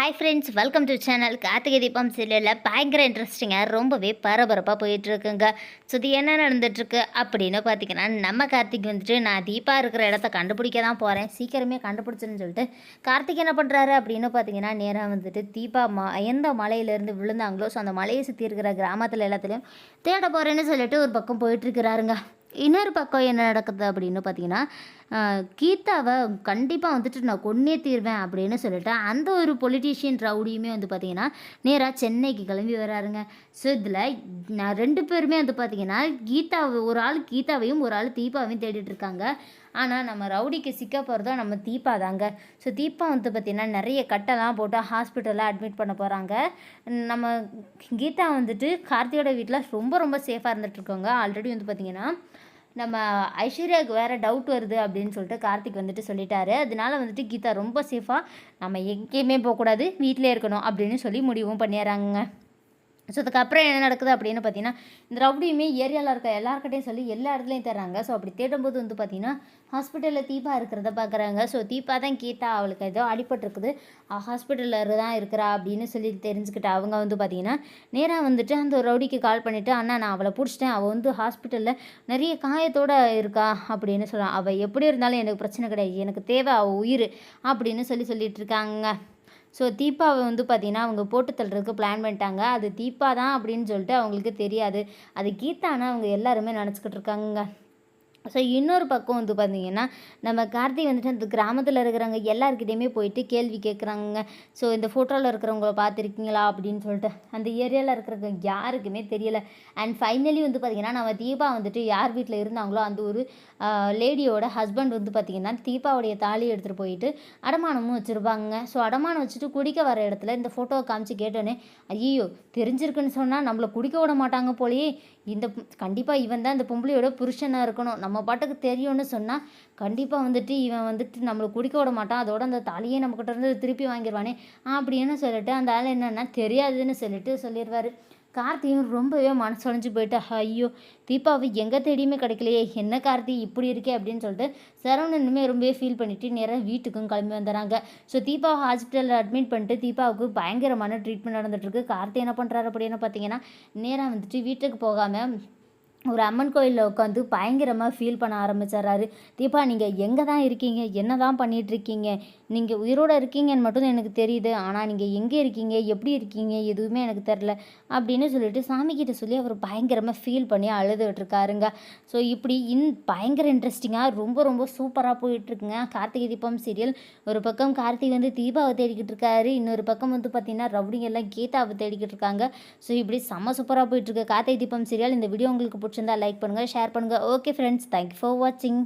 Hi friends, welcome to channel. Karthigai Deepam சீரியலில் பயங்கர இன்ட்ரெஸ்டிங்காக ரொம்பவே பரபரப்பாக போயிட்டுருக்குங்க. ஸோ இது என்ன நடந்துட்டுருக்கு அப்படின்னு பார்த்தீங்கன்னா, நம்ம கார்த்திக் வந்துட்டு நான் தீபா இருக்கிற இடத்த கண்டுபிடிக்க தான் போகிறேன், சீக்கிரமே கண்டுபிடிச்சுன்னு சொல்லிட்டு கார்த்திக் என்ன பண்ணுறாரு அப்படின்னு பார்த்தீங்கன்னா, நேராக வந்துட்டு தீபா எந்த மலையிலேருந்து விழுந்தாங்களோ ஸோ அந்த மலையை சுற்றி இருக்கிற கிராமத்தில் எல்லாத்துலேயும் தேட போகிறேன்னு சொல்லிட்டு ஒரு பக்கம் போயிட்டுருக்கிறாருங்க. இன்னொரு பக்கம் என்ன நடக்குது அப்படின்னு பார்த்தீங்கன்னா, கீதாவை கண்டிப்பாக வந்துட்டு நான் கொன்னே தீர்வேன் அப்படின்னு சொல்லிட்டு அந்த ஒரு பொலிட்டீஷியன் ரவுடியுமே வந்து பார்த்திங்கன்னா நேராக சென்னைக்கு கிளம்பி வராருங்க. ஸோ இதில் நான் 2 பேருமே வந்து பார்த்திங்கன்னா ஒரு ஆள் கீதாவையும் ஒரு ஆள் தீபாவையும் தேடிட்டு இருக்காங்க. ஆனால் நம்ம ரவுடிக்கு சிக்க போகிறதோ நம்ம தீபா தாங்க. ஸோ தீபா வந்து பார்த்திங்கன்னா நிறைய கட்டெல்லாம் போட்டு ஹாஸ்பிட்டலில் அட்மிட் பண்ண போகிறாங்க. நம்ம கீதா வந்துட்டு கார்த்தியோட வீட்டில் ரொம்ப ரொம்ப சேஃபாக இருந்துகிட்ருக்கோங்க. ஆல்ரெடி வந்து பார்த்திங்கன்னா நம்ம ஐஸ்வர்யாவுக்கு வேறு டவுட் வருது அப்படின்னு சொல்லிட்டு கார்த்திக் வந்துட்டு சொல்லிட்டாரு. அதனால வந்துட்டு கீதா ரொம்ப சேஃபாக நம்ம எங்கேயுமே போகக்கூடாது, வீட்டிலே இருக்கணும் அப்படின்னு சொல்லி முடிவும் பண்ணிடுறாங்க. ஸோ அதுக்கப்புறம் என்ன நடக்குது அப்படின்னு பார்த்தீங்கன்னா, இந்த ரவுடியுமே ஏரியாவில் இருக்க எல்லாருக்கிட்டையும் சொல்லி எல்லா இடத்துலையும் தர்றாங்க. ஸோ அப்படி தேடும்போது வந்து பார்த்திங்கன்னா ஹாஸ்பிட்டலில் தீபா இருக்கிறத பார்க்குறாங்க. ஸோ தீபா தான் கேட்டா அவளுக்கு ஏதோ அடிபட்டிருக்குது, ஹாஸ்பிட்டலில் தான் இருக்கிறா அப்படின்னு சொல்லி தெரிஞ்சுக்கிட்டு அவங்க வந்து பார்த்திங்கன்னா நேராக வந்துட்டு அந்த ரவுடிக்கு கால் பண்ணிவிட்டு, அண்ணா நான் அவளை பிடிச்சிட்டேன், அவள் வந்து ஹாஸ்பிட்டலில் நிறைய காயத்தோடு இருக்கா அப்படின்னு சொல்லலாம். அவள் எப்படி இருந்தாலும் எனக்கு பிரச்சனை கிடையாது, எனக்கு தேவை அவள் உயிர் அப்படின்னு சொல்லிட்டு இருக்காங்க. ஸோ தீபாவை வந்து பார்த்திங்கன்னா அவங்க போட்டு தள்ளுறதுக்கு பிளான் பண்ணிட்டாங்க. அது தீபா தான் அப்படின்னு சொல்லிட்டு அவங்களுக்கு தெரியாது. அது கீதானா அவங்க எல்லாருமே நினச்சிக்கிட்டு இருக்காங்க. ஸோ இன்னொரு பக்கம் வந்து பார்த்திங்கன்னா நம்ம கார்த்திக் வந்துட்டு அந்த கிராமத்தில் இருக்கிறவங்க எல்லாருக்கிட்டையுமே போயிட்டு கேள்வி கேட்குறாங்க. ஸோ இந்த ஃபோட்டோவில் இருக்கிறவங்கள பார்த்துருக்கீங்களா அப்படின்னு சொல்லிட்டு அந்த ஏரியாவில் இருக்கிறவங்க யாருக்குமே தெரியலை. அண்ட் ஃபைனலி வந்து பார்த்திங்கன்னா நம்ம தீபா வந்துட்டு யார் வீட்டில் இருந்தாங்களோ அந்த ஒரு லேடியோட ஹஸ்பண்ட் வந்து பார்த்திங்கன்னா தீபாவுடைய தாலி எடுத்துகிட்டு போயிட்டு அடமானமும் வச்சுருப்பாங்க. ஸோ அடமானம் வச்சுட்டு குடிக்க வர இடத்துல இந்த ஃபோட்டோவை காமிச்சு கேட்டோன்னே, ஐயோ தெரிஞ்சிருக்குன்னு சொன்னால் நம்மளை குடிக்க விட மாட்டாங்க போலேயே, இந்த கண்டிப்பாக இவன் தான் இந்த பொம்பளையோட புருஷனாக இருக்கணும், நம்ம பாட்டுக்கு தெரியும்னு சொன்னால் கண்டிப்பாக வந்துட்டு இவன் வந்துட்டு நம்மளை குடிக்க விட மாட்டான், அதோட அந்த தாலியே நம்மக்கிட்ட இருந்து திருப்பி வாங்கிடுவானே அப்படின்னு சொல்லிட்டு அந்த ஆள் என்னென்னா தெரியாதுன்னு சொல்லிட்டு சொல்லிடுவார். கார்த்தியும் ரொம்பவே மனசொலைஞ்சு போயிட்டு, ஐயோ தீபாவை எங்கே தேடியுமே கிடைக்கலையே, என்ன கார்த்தி இப்படி இருக்கே அப்படின்னு சொல்லிட்டு சரவணனுமே ரொம்பவே ஃபீல் பண்ணிவிட்டு நேராக வீட்டுக்கும் கிளம்பி வந்துடுறாங்க. ஸோ தீபாவை ஹாஸ்பிட்டலில் அட்மிட் பண்ணிட்டு தீபாவுக்கு பயங்கரமான ட்ரீட்மெண்ட் நடந்துகிட்ருக்கு. கார்த்தி என்ன பண்ணுறாரு அப்படின்னு பார்த்தீங்கன்னா நேராக வந்துட்டு வீட்டுக்கு போகாமல் ஒரு அம்மன் கோயிலில் உட்காந்து பயங்கரமாக ஃபீல் பண்ண ஆரம்பிச்சிட்றாரு. தீபா நீங்கள் எங்கே தான் இருக்கீங்க, என்ன தான் பண்ணிகிட்ருக்கீங்க, நீங்கள் உயிரோடு இருக்கீங்கன்னு மட்டும் எனக்கு தெரியுது, ஆனால் நீங்கள் எங்கே இருக்கீங்க, எப்படி இருக்கீங்க எதுவுமே எனக்கு தெரில அப்படின்னு சொல்லிட்டு சாமிக்கிட்ட சொல்லி அவர் பயங்கரமாக ஃபீல் பண்ணி அழுதுகிட்ருக்காருங்க. ஸோ இப்படி பயங்கர இன்ட்ரெஸ்டிங்காக ரொம்ப ரொம்ப சூப்பராக போயிட்டுருக்குங்க கார்த்திகை தீபம் சீரியல். ஒரு பக்கம் கார்த்திக் வந்து தீபாவை தேடிக்கிட்டு இருக்காரு, இன்னொரு பக்கம் வந்து பார்த்திங்கன்னா ரவுடிங்கெல்லாம் கீதாவை தேடிக்கிட்டு இருக்காங்க. ஸோ இப்படி செம்ம சூப்பராக போயிட்டுருக்கு கார்த்திகை தீபம் சீரியல். இந்த வீடியோ உங்களுக்கு பிடிச்சிருந்தா லைக் பண்ணுங்கள், ஷேர் பண்ணுங்கள். ஓகே ஃப்ரெண்ட்ஸ், தேங்க்யூ ஃபார் வாட்சிங்.